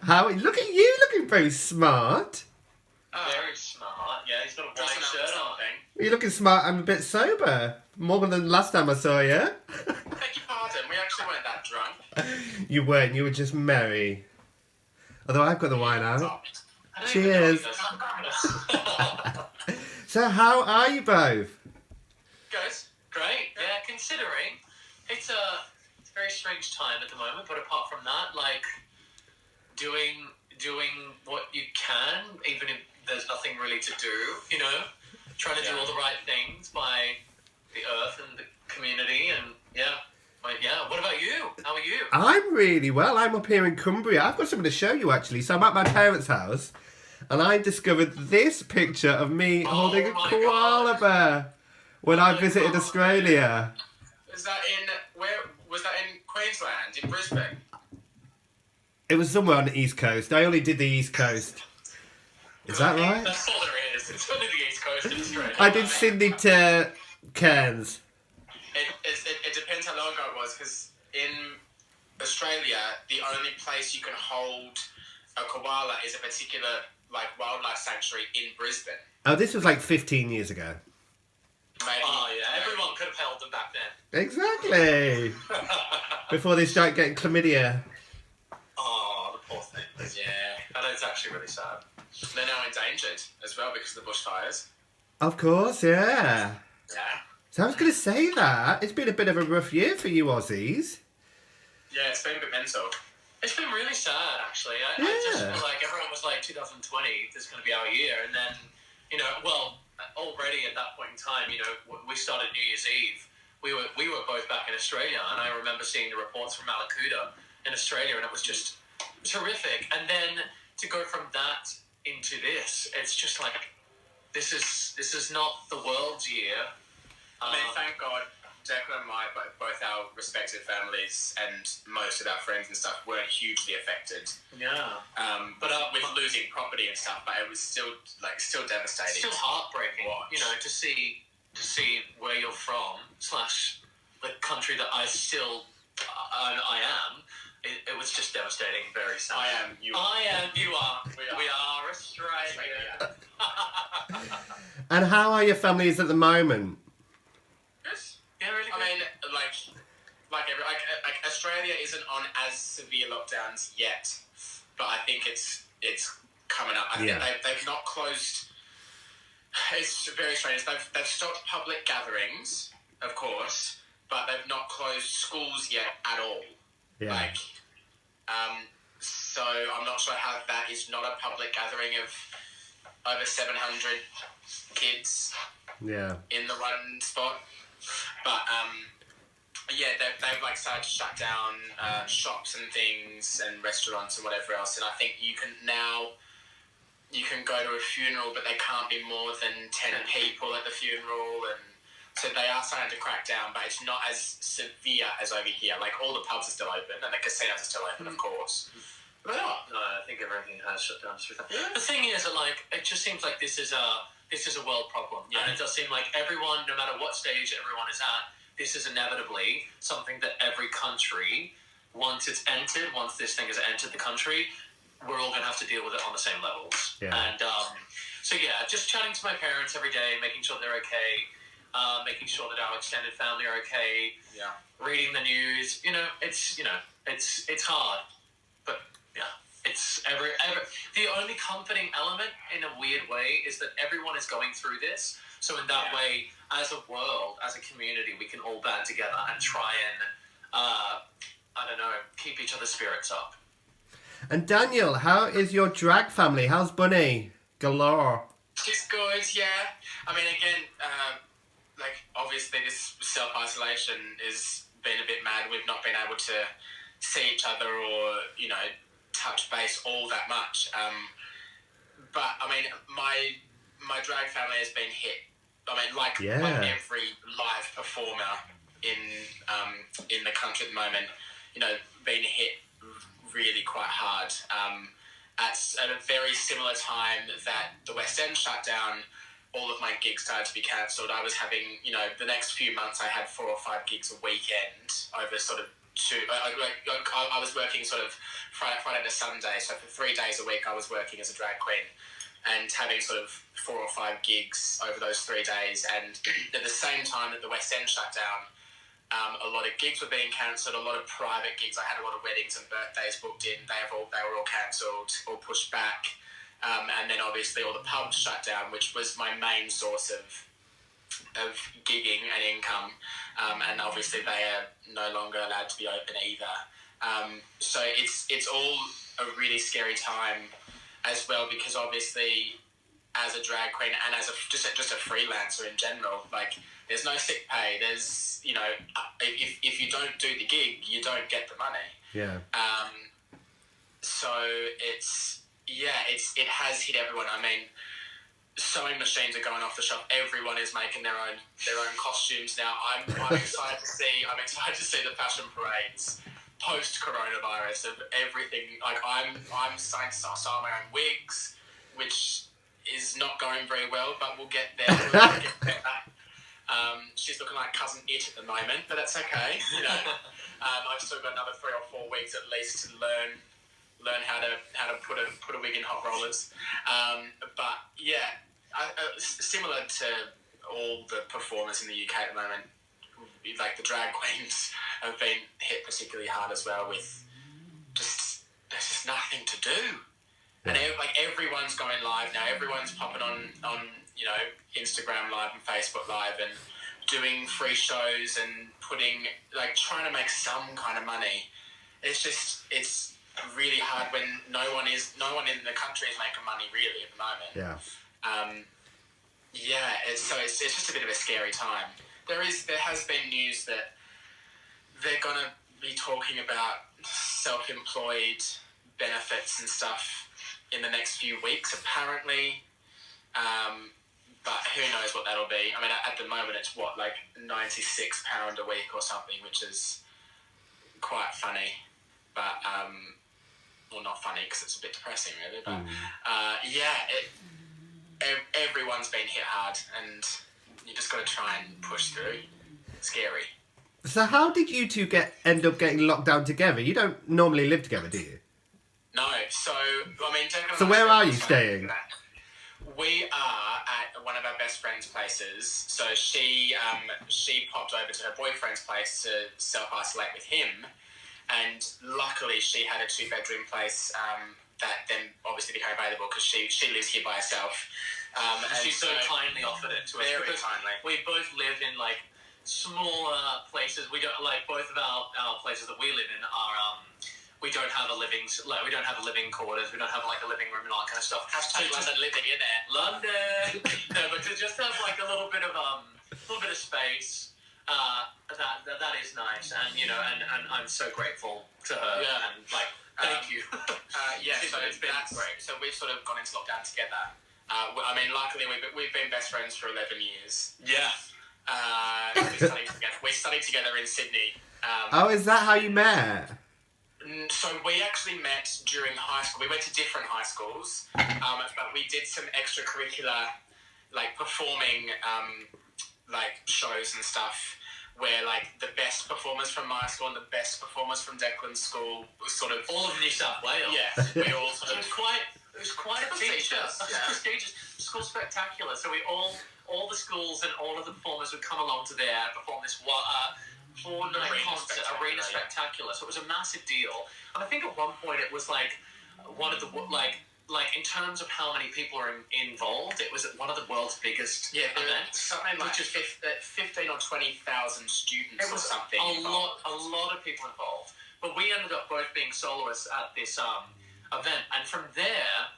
How look at you, looking very smart. Very smart. Yeah, he's got a white shirt on. You're looking smart. I'm a bit sober, more than last time I saw you. Beg your pardon. We actually weren't that drunk. You weren't. You were just merry. Although I've got the wine out. I don't Cheers. even know So how are you both? Good. Great. Yeah, considering it's a very strange time at the moment, but apart from that, like doing what you can, even if there's nothing really to do, you know, trying to do all the right things by the earth and the community, and what about you? How are you? I'm really well. I'm up here in Cumbria. I've got something to show you actually. So I'm at my parents' house, and I discovered this picture of me holding a koala bear when I visited Australia. Is that was that in Queensland, in Brisbane? It was somewhere on the East Coast. I only did the East Coast. Is that right? That's all there is. It's only the East Coast in Australia. I did Sydney to Cairns. It depends how long ago it was, because in Australia, the only place you can hold a koala is a particular wildlife sanctuary in Brisbane. Oh, this was like 15 years ago. Maybe. Oh yeah, everyone could have held them back then. Exactly. Before they start getting chlamydia. Oh, the poor things. Yeah, that is actually really sad. They're now endangered as well because of the bushfires. Of course, yeah. Yeah. So I was going to say that. It's been a bit of a rough year for you Aussies. Yeah, it's been a bit mental. It's been really sad, actually. I just feel like everyone was like, 2020, this is going to be our year. And then, already at that point in time, we started New Year's Eve. We were both back in Australia, and I remember seeing the reports from Malakuta in Australia, and it was just terrific. And then to go from that into this, it's just like, this is not the world's year. I mean, thank God, Declan and I, both our respective families and most of our friends and stuff weren't hugely affected. Yeah. But with losing property and stuff, but it was still devastating. Still heartbreaking, to see where you're from / the country that I am. It was just devastating, very sad. I am, you are. We are Australia. And how are your families at the moment? Yeah, really good. I mean, like Australia isn't on as severe lockdowns yet, but I think it's coming up. I think they've not closed. It's very strange. They've stopped public gatherings, of course, but they've not closed schools yet at all. Yeah. So I'm not sure how that is not a public gathering of over 700 kids. Yeah. In the one spot. But they've started to shut down shops and things and restaurants and whatever else. And I think you can go to a funeral, but there can't be more than 10 people at the funeral, and so they are starting to crack down. But it's not as severe as over here. Like, all the pubs are still open and the casinos are still open, of course. But they're not. No, I think everything has shut down. The thing is, it just seems like this is a world problem. Yeah. And it does seem like everyone, no matter what stage everyone is at, this is inevitably something that every country, once this thing has entered the country, we're all going to have to deal with it on the same levels. Yeah. And just chatting to my parents every day, making sure they're okay, making sure that our extended family are okay. Yeah. Reading the news, it's hard, but yeah. It's the only comforting element in a weird way is that everyone is going through this. So in that way, as a world, as a community, we can all band together and try and, keep each other's spirits up. And Daniel, how is your drag family? How's Bunny? Galore. She's good, yeah. I mean, again, obviously this self-isolation has been a bit mad. We've not been able to see each other or, touch base all that much. But I mean, my drag family has been hit. I mean, like every live performer in the country at the moment, been hit really quite hard. At a very similar time that the West End shut down, all of my gigs started to be cancelled. I was having, the next few months I had 4 or 5 gigs a weekend over sort of I was working sort of Friday to Sunday, so for 3 days a week I was working as a drag queen and having sort of 4 or 5 gigs over those 3 days. And at the same time that the West End shut down, a lot of gigs were being cancelled, a lot of private gigs. I had a lot of weddings and birthdays booked in. They were all cancelled or pushed back. And then obviously all the pubs shut down, which was my main source of gigging and income. And obviously they are no longer allowed to be open either. So it's all a really scary time as well, because obviously as a drag queen and as just a freelancer in general, like there's no sick pay. There's, you know, if you don't do the gig, you don't get the money. Yeah. So it has hit everyone. I mean, sewing machines are going off the shelf. Everyone is making their own costumes now. I'm excited to see the fashion parades post coronavirus of everything. Like I'm starting to sew my own wigs, which is not going very well, but we'll get there. She's looking like Cousin It at the moment, but that's okay. You know, I've still got another 3 or 4 weeks at least to learn how to put a wig in hot rollers. But yeah, similar to all the performers in the UK at the moment, like the drag queens have been hit particularly hard as well with there's just nothing to do. Yeah. And everyone's going live now. Everyone's popping on you know, Instagram Live and Facebook Live and doing free shows and trying to make some kind of money. It's really hard when no one in the country is making money really at the moment. Yeah. It's just a bit of a scary time. There has been news that they're gonna be talking about self-employed benefits and stuff in the next few weeks, apparently. But who knows what that'll be? I mean, at the moment it's like £96 a week or something, which is quite funny. But well, not funny because it's a bit depressing, really. But everyone's been hit hard, and you just got to try and push through. It's scary. So how did you two end up getting locked down together? You don't normally live together, do you? No. So I mean, so where are you staying? We are at one of our best friend's places. So she popped over to her boyfriend's place to self-isolate with him, and luckily she had a 2-bedroom place that then obviously became available because she lives here by herself. And she so kindly offered it to us. Very kindly. We both live in like smaller places. We don't both of our places that we live in are we don't have a living quarters. We don't have like a living room and all that kind of stuff. Hashtag London living in it. London. No, but to just have like a little bit of space. That is nice, and you know, and I'm so grateful to her. Yeah. And like, thank you. Yeah, so it's been great. So we've sort of gone into lockdown together. I mean, luckily we've been best friends for 11 years. Yeah. We studied together in Sydney. Oh, is that how you met? So we actually met during high school. We went to different high schools, but we did some extracurricular, like performing, like shows and stuff, where like the best performers from my school and the best performers from Declan's school was sort of all of New South Wales. Yeah, we all sort of. It was quite a prestigious. Prestigious school spectacular. So we all the schools and all of the performers would come along to there and perform this 4-night concert, Arena Spectacular. So it was a massive deal. And I think at one point it was like one of the like in terms of how many people are involved, it was one of the world's biggest events. Something like 15 or 20,000 students or something. A lot of people involved. But we ended up both being soloists at this event, and from there,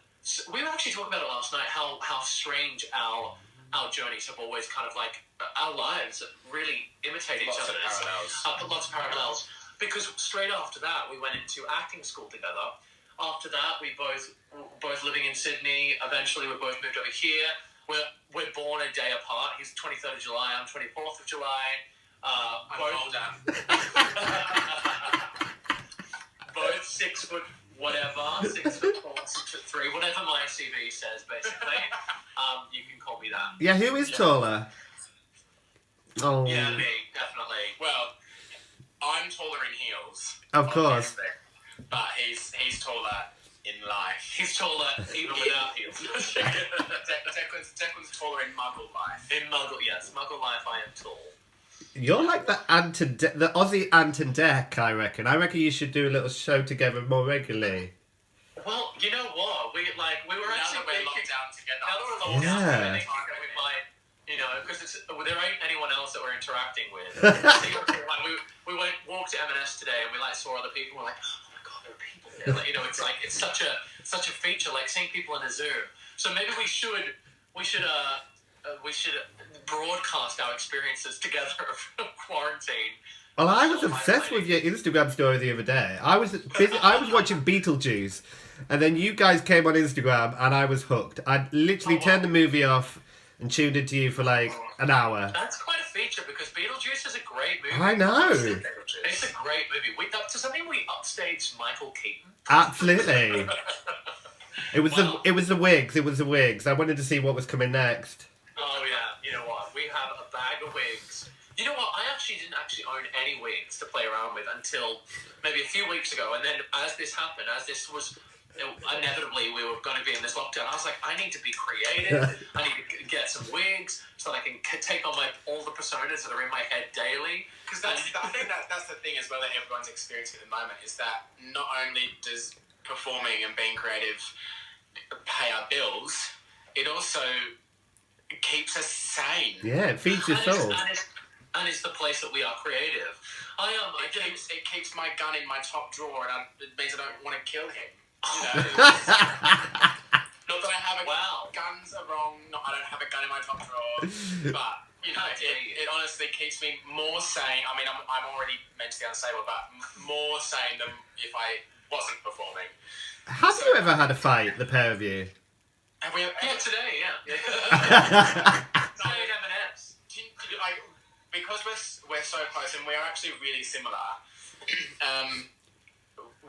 we were actually talking about it last night. How strange our journeys have always kind of like our lives really imitate each other. Lots of parallels. Because straight after that, we went into acting school together. After that, we both living in Sydney. Eventually, we both moved over here. We're born a day apart. He's 23rd of July. I'm 24th of July. I'm older. Both 6 foot whatever, 6 foot 4, 6 foot 3, whatever my CV says, basically. You can call me that. Yeah, who is taller? Oh. Yeah, me, definitely. Well, I'm taller in heels. Of course. But he's taller in life. He's taller even without heels. Declan's taller in Muggle life. In Muggle, yes, Muggle life, I am tall. You're like the Aussie Ant and Dec, I reckon. I reckon you should do a little show together more regularly. Well, you know what? We were actually we're locked down together. Now that we're locked down, Yeah. I think that we might, because there ain't anyone else that we're interacting with. we walked to M&S today and we saw other people. We're like, oh my god, there are people there. It's such a feature, like seeing people in a zoo. So maybe we should broadcast our experiences together of quarantine. Well, I was obsessed with your Instagram story the other day. I was watching Beetlejuice, and then you guys came on Instagram, and I was hooked. I literally turned the movie off and tuned into you for like an hour. That's quite a feature because Beetlejuice is a great movie. I know. It's a great movie. Does that mean we upstaged Michael Keaton? Absolutely. It was Wow. the wigs. It was the wigs. I wanted to see what was coming next. Oh yeah, you know what? We have a bag of wigs. You know what? I didn't own any wigs to play around with until maybe a few weeks ago. And then as this happened, as this was inevitably we were going to be in this lockdown, I was like, I need to be creative. I need to get some wigs so that I can take on all the personas that are in my head daily. Because I think that's the thing as well that everyone's experiencing at the moment is that not only does performing and being creative pay our bills, it also keeps us sane. Yeah, it feeds your soul. And it's the place that we are creative. It keeps my gun in my top drawer, and it means I don't want to kill him. Not that I have guns are wrong. I don't have a gun in my top drawer, but it honestly keeps me more sane. I mean, I'm already mentally unstable, but more sane than if I wasn't performing. Have you ever had a fight, the pair of you? Have we? Today, yeah. Playing M&S. Because we're so close and we are actually really similar.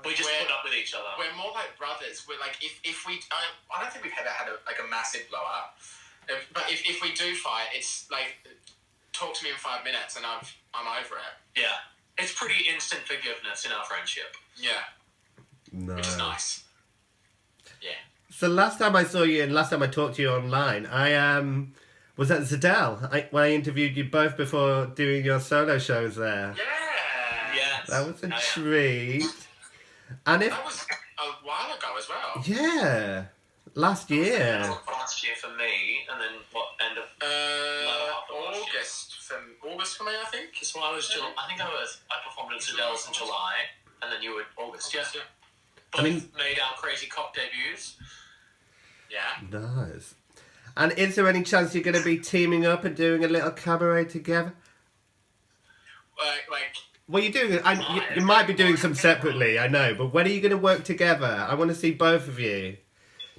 We just put up with each other. We're more like brothers. We're like if we I don't think we've ever had a massive blow up. But if we do fight, it's like talk to me in 5 minutes and I'm over it. Yeah, it's pretty instant forgiveness in our friendship. Yeah, No. which is nice. Yeah. So last time I saw you and last time I talked to you online, I was at Zadell when I interviewed you both before doing your solo shows there. Yeah. Yes. That was a treat. And That was a while ago as well. yeah, last year. Last year for me, and then end of August for me, I think. So I performed at Zadell's in July, and then you were August. Yeah. Both made our crazy cock debuts. Yeah. Nice. And is there any chance you're going to be teaming up and doing a little cabaret together? Like Well, you're doing it. You might be doing some separately, I know. But when are you going to work together? I want to see both of you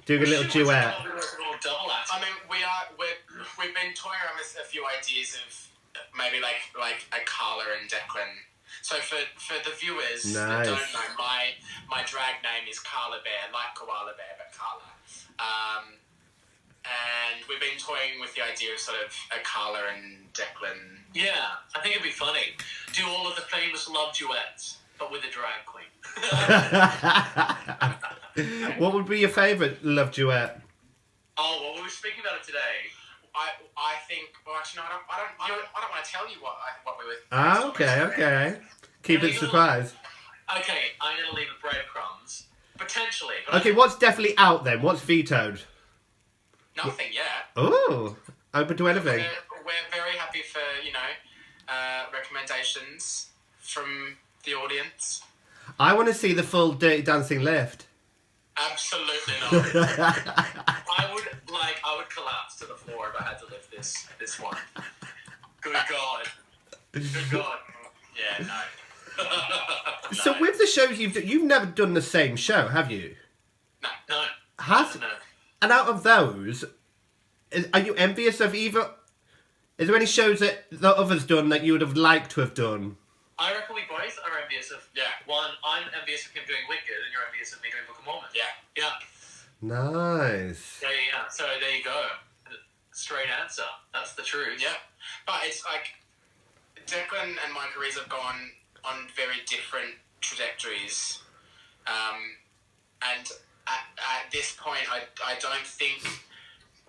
doing a little duet. A little double act. I mean, we've been toying around with a few ideas of maybe like a Carla and Declan. So for the viewers that don't know, my drag name is Carla Bear, like Koala Bear, but Carla. And we've been toying with the idea of sort of a Carla and Declan. Yeah, I think it'd be funny. Do all of the famous love duets, but with a drag queen. What would be your favourite love duet? Oh, well, we were speaking about it today. I think. Well, actually, no, I don't want to tell you what we were. Ah, okay. Keep it surprise. Okay, I'm gonna leave the breadcrumbs potentially. But Okay, what's definitely out then? What's vetoed? Nothing yet. Oh, open to anything. We're very happy for recommendations from the audience. I want to see the full Dirty Dancing lift. Absolutely not. I would collapse to the floor if I had to lift this one. Good God. Yeah, no. So with the shows you've never done the same show, have you? No. No. No. And out of those, are you envious of either? Is there any shows that the others done that you would have liked to have done? I reckon we both are envious of. Yeah. One, I'm envious of him doing Wicked, and you're envious of me doing Book of Mormon. Yeah. Nice. Yeah. So there you go. Straight answer. That's the truth. Yeah. But it's like Declan and my careers have gone on very different trajectories. And at this point, I don't think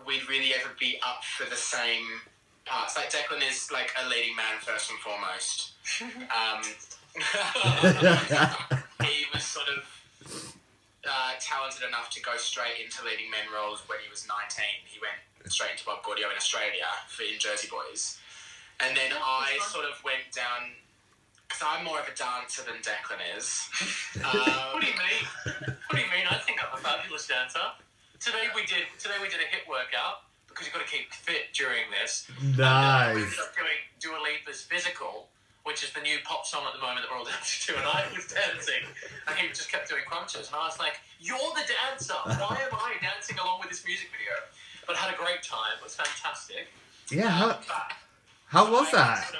we'd really ever be up for the same parts. Like, Declan is like a leading man first and foremost. He was sort of talented enough to go straight into leading men roles when he was 19. He went straight into Bob Gaudio in Australia in Jersey Boys. And then I sort of went down, because I'm more of a dancer than Declan is. What do you mean? What do you mean? I think I'm a fabulous dancer. Today we did a HIIT workout because you've got to keep fit during this. Nice. And, we ended up doing Dua Lipa's Physical, which is the new pop song at the moment that we're all dancing to, and I was dancing, and he just kept doing crunches, and I was like, "You're the dancer. Why am I dancing along with this music video?" But I had a great time. It was fantastic. Yeah. How was that?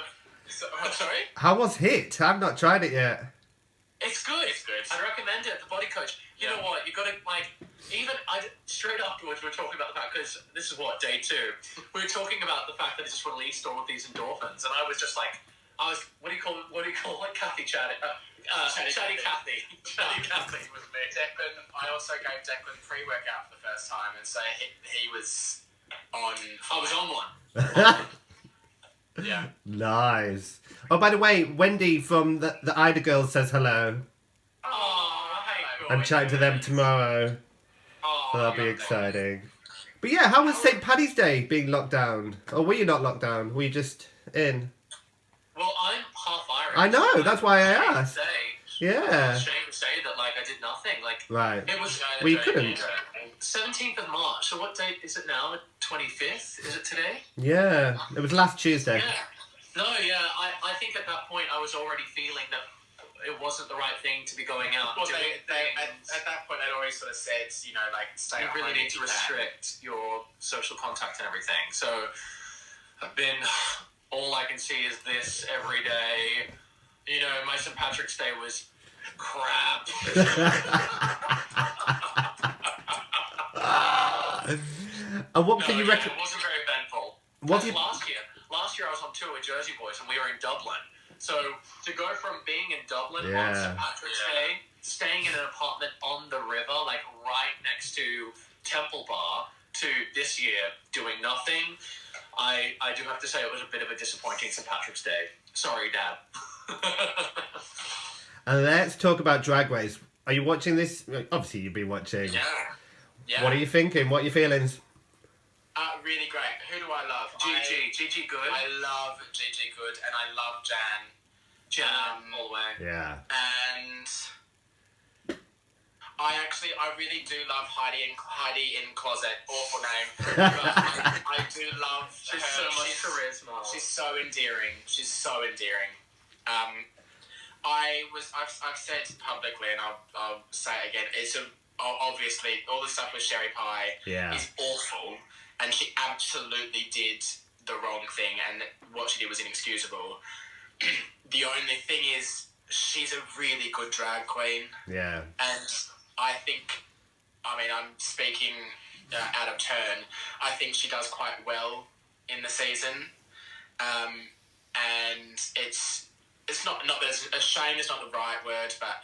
Sorry? How was HIIT? I've not tried it yet. It's good. It's good. I'd recommend it. The body coach. You know what? You got to straight afterwards we were talking about the fact, because this is day 2. We were talking about the fact that it just released all of these endorphins, and I was just like, what do you call it? Kathy Chatty. Chatty Kathy. Chatty Kathy was me. Declan. I also gave Declan pre-workout for the first time, and so he was on. I was on one. Yeah. Nice. Oh, by the way, Wendy from the Ida Girls says hello. Oh, hey. I'm chatting to them tomorrow. Oh, So that'll be exciting. But yeah, how was St. Paddy's Day being locked down? Or were you not locked down? Were you just in? Well, I'm half Irish. I know, that's why I asked. Yeah. Shame to say that, I did nothing. Right. It was. Well, you couldn't. 17th of March. So what date is it now? 25th? Is it today? Yeah. It was last Tuesday. Yeah. No, yeah. I think at that point I was already feeling that it wasn't the right thing to be going out. Well, at that point they'd already sort of said, stay you at home. really need to restrict your social contact and everything. So I've been. All I can see is this every day. My St. Patrick's Day was crap. And what can you It wasn't very eventful. Last year I was on tour with Jersey Boys and we were in Dublin. So to go from being in Dublin on St. Patrick's Day, staying in an apartment on the river, right next to Temple Bar, to this year doing nothing, I do have to say it was a bit of a disappointing St. Patrick's Day. Sorry, Dad. And let's talk about Drag Race. Are you watching this? Obviously, you've been watching. Yeah. What are you thinking? What are your feelings? Really great. Who do I love? Gigi Good. I love Gigi Good, and I love Jan. All the way. Yeah. And I really do love Heidi in Closet. Awful name. But I do love She's her. so much charisma. She's so endearing. I've said publicly, and I'll say it again. It's obviously all the stuff with Sherry Pie is awful, and she absolutely did the wrong thing, and what she did was inexcusable. The only thing is, she's a really good drag queen. Yeah. And I think, I'm speaking out of turn, I think she does quite well in the season. And it's not that it's a shame, it's not the right word, but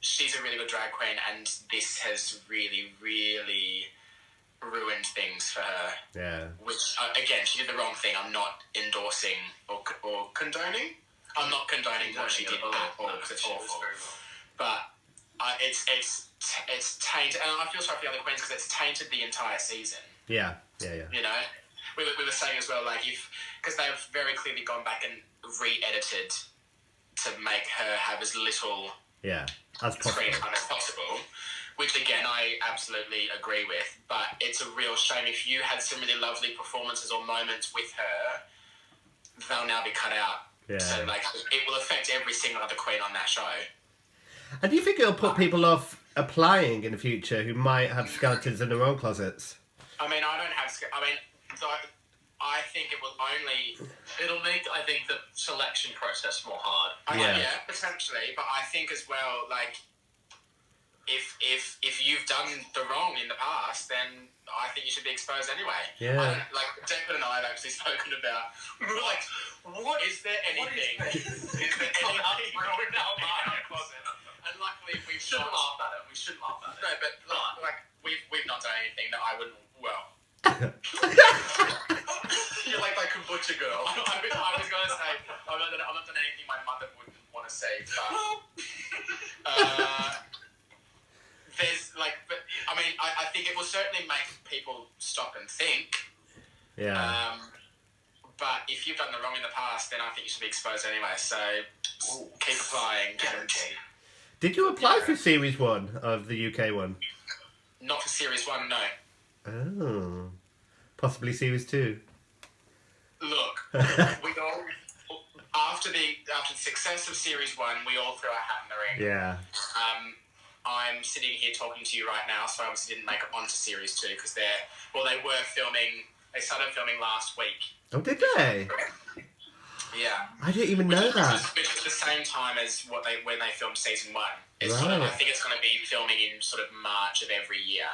she's a really good drag queen, and this has really, really ruined things for her. Yeah. Which, again, she did the wrong thing. I'm not endorsing or condoning. I'm not condoning what she did at all, because it's awful. But it's tainted, and I feel sorry for the other queens because it's tainted the entire season. Yeah. We were saying as well, because they've very clearly gone back and re-edited to make her have as little screen time as possible. Which, again, I absolutely agree with. But it's a real shame. If you had some really lovely performances or moments with her, they'll now be cut out. Yeah. So, it will affect every single other queen on that show. And do you think it'll put people off applying in the future who might have skeletons in their own closets? I don't have... I think it will only... It'll make, I think, the selection process more hard. Yeah, potentially. But I think as well, if you've done the wrong in the past, then I think you should be exposed anyway. Yeah. Declan and I have actually spoken about. We were like, what is there anything? Is there anything wrong with our mind? wasn't. And luckily We shouldn't laugh at it. We shouldn't laugh at it. No, but like we've not done anything that I wouldn't. Well, You're like that kombucha girl. I was going to say I'm not doing anything my mother wouldn't want to see. But there's but I mean, I think it will certainly make people stop and think. Yeah. But if you've done the wrong in the past, then I think you should be exposed anyway. So keep applying. Did you apply for Series 1 of the UK one? Not for Series 1, no. Oh. Possibly Series 2. Look, we all after the success of Series 1, we all threw our hat in the ring. Yeah. I'm sitting here talking to you right now, so I obviously didn't make it onto Series 2 because they were filming. They started filming last week. Oh, did they? Yeah. I didn't even know that. Which was the same time as when they filmed Season 1. It's Right. sort of, I think it's going to be filming in sort of March of every year.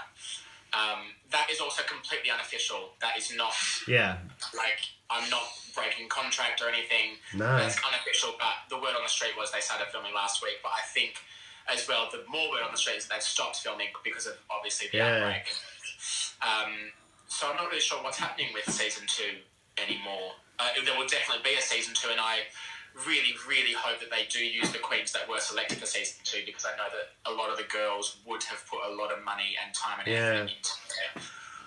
That is also completely unofficial. That is not I'm not breaking contract or anything. No. That's unofficial, but the word on the street was they started filming last week. But I think as well, the more word on the street is that they've stopped filming because of obviously the outbreak. So I'm not really sure what's happening with Season 2 anymore. There will definitely be a Season 2, and I really, really hope that they do use the queens that were selected for Season 2, because I know that a lot of the girls would have put a lot of money and time and effort into their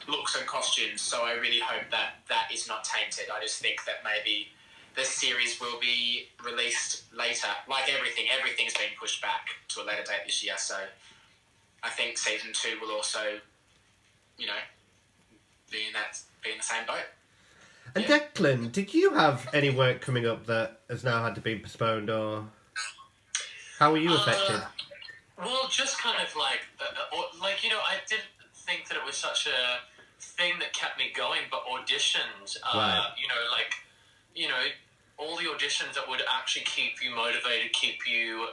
looks and costumes, so I really hope that that is not tainted. I just think that maybe the series will be released later. Like everything's been pushed back to a later date this year, so I think Season 2 will also, be in the same boat. And Declan, did you have any work coming up that has now had to be postponed, or how were you affected? Well, just kind of I didn't think that it was such a thing that kept me going, but auditions, Right. all the auditions that would actually keep you motivated, keep you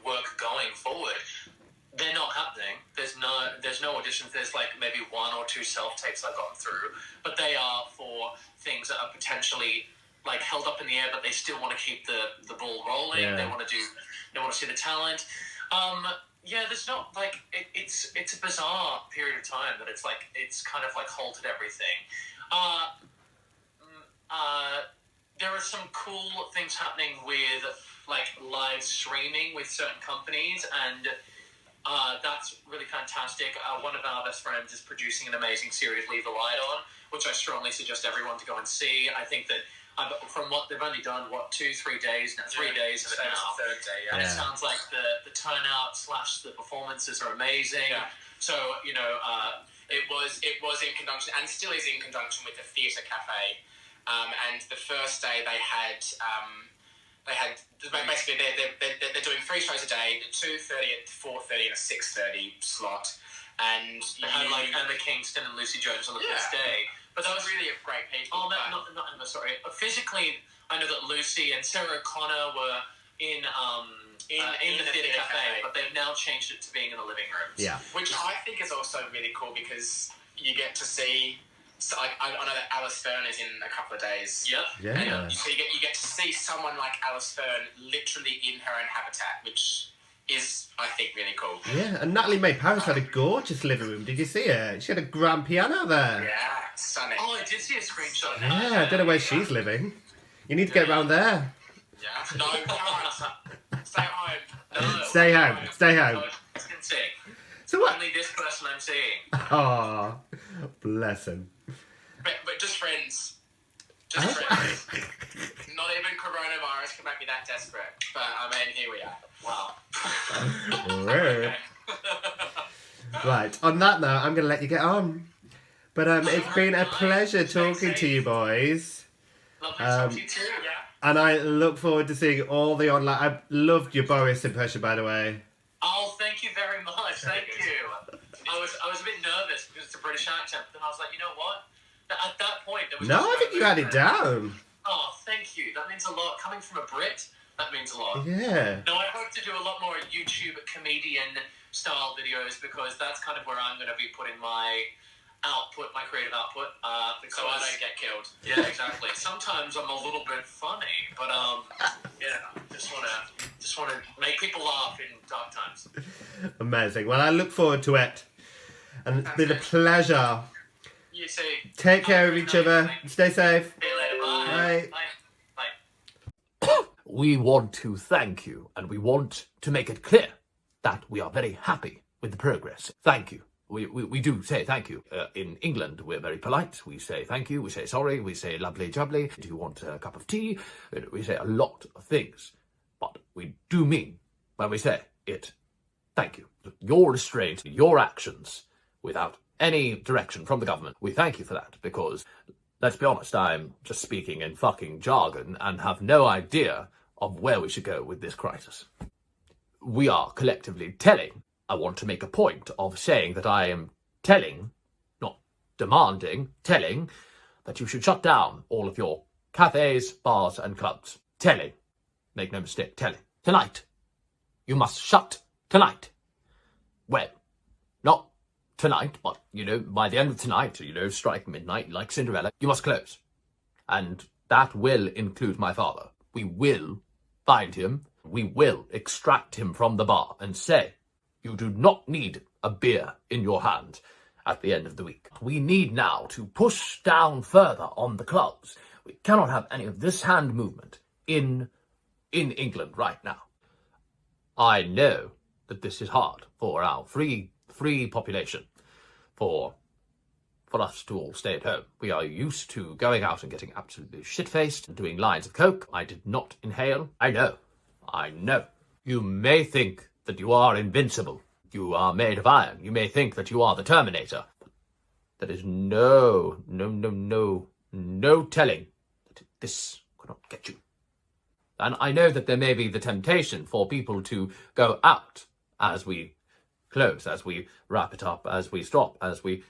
work going forward, they're not happening. There's no auditions. There's maybe one or two self-tapes I've gotten through, but they are for things that are potentially held up in the air, but they still want to keep the ball rolling. Yeah. They want to see the talent. There's not it's a bizarre period of time that it's kind of halted everything. There are some cool things happening with live streaming with certain companies, and that's really fantastic. One of our best friends is producing an amazing series, Leave the Light On, which I strongly suggest everyone to go and see. I think that from what they've only done, 2-3 days now, 3 days Today's the third day, and it sounds like the turnout / the performances are amazing. Yeah. So it was in conjunction, and still is in conjunction with the Theatre Cafe. And the first day they had basically they're doing 3 shows a day: 2:30 at 4:30 and a 6:30 slot. And they had Emma Kingston and Lucy Jones on the first day. But that was really a great people. Oh, not Emma, sorry. Physically, I know that Lucy and Sarah O'Connor were in the Theatre Cafe, but they've now changed it to being in the living rooms. Yeah. Which I think is also really cool, because you get to see. So I know that Alice Fern is in a couple of days. Yep. Yeah. So you get to see someone like Alice Fern literally in her own habitat, which is, I think, really cool. Yeah, and Natalie May Paris had a gorgeous living room. Did you see it? She had a grand piano there. Yeah, stunning. Oh, I did see a screenshot. Yeah, I don't know where she's living. You need to get around there. Yeah. No, can't. Stay home. No. Stay home. Stay home. No, I can see. So what? Only this person I'm seeing. Oh, bless him. But just friends. Just friends. Not even coronavirus can make me that desperate. But, here we are. Wow. Right, on that note, I'm going to let you get on. But it's been a pleasure talking to you boys. Lovely to talk to you too, yeah. And I look forward to seeing all the online... I loved your Boris impression, by the way. Oh, thank you very much. Thank you. I was a bit nervous because it's a British accent, but then I was like, you know what? At that point, there was No, I think you had it down. Oh, thank you. That means a lot. Coming from a Brit, that means a lot. Yeah. No, I hope to do a lot more YouTube comedian style videos, because that's kind of where I'm going to be putting my output, my creative output. So I don't get killed. Yeah, exactly. Sometimes I'm a little bit funny, but just wanna make people laugh in dark times. Amazing. Well, I look forward to it. And it's been a pleasure. You too. Take care of each other. Stay safe. See you later. Bye. Bye. Bye. Bye. We want to thank you, and we want to make it clear that we are very happy with the progress. Thank you. We do say thank you. In England, we're very polite. We say thank you, we say sorry, we say lovely jubbly. Do you want a cup of tea? We say a lot of things. But we do mean, when we say it, thank you. Your restraint, your actions, without any direction from the government, we thank you for that, because, let's be honest, I'm just speaking in fucking jargon and have no idea of where we should go with this crisis. We are collectively telling, I want to make a point of saying that I am telling, not demanding, telling, that you should shut down all of your cafes, bars and clubs. Telling, make no mistake, telling. Tonight, you must shut tonight. Well, not tonight, but, by the end of tonight, strike midnight like Cinderella, you must close. And that will include my father. We will find him. We will extract him from the bar and say, you do not need a beer in your hand at the end of the week. We need now to push down further on the clubs. We cannot have any of this hand movement in England right now. I know that this is hard for our free population, for us to all stay at home. We are used to going out and getting absolutely shit-faced and doing lines of coke. I did not inhale. I know. You may think that you are invincible. You are made of iron. You may think that you are the Terminator. There is no telling that this could not get you. And I know that there may be the temptation for people to go out as we close, as we wrap it up, as we stop, as we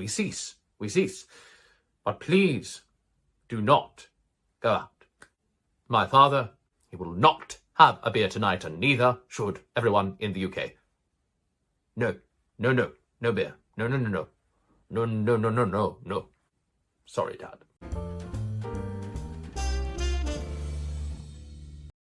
cease. But please do not go out. My father, he will not have a beer tonight, and neither should everyone in the UK. No beer. No. Sorry, Dad.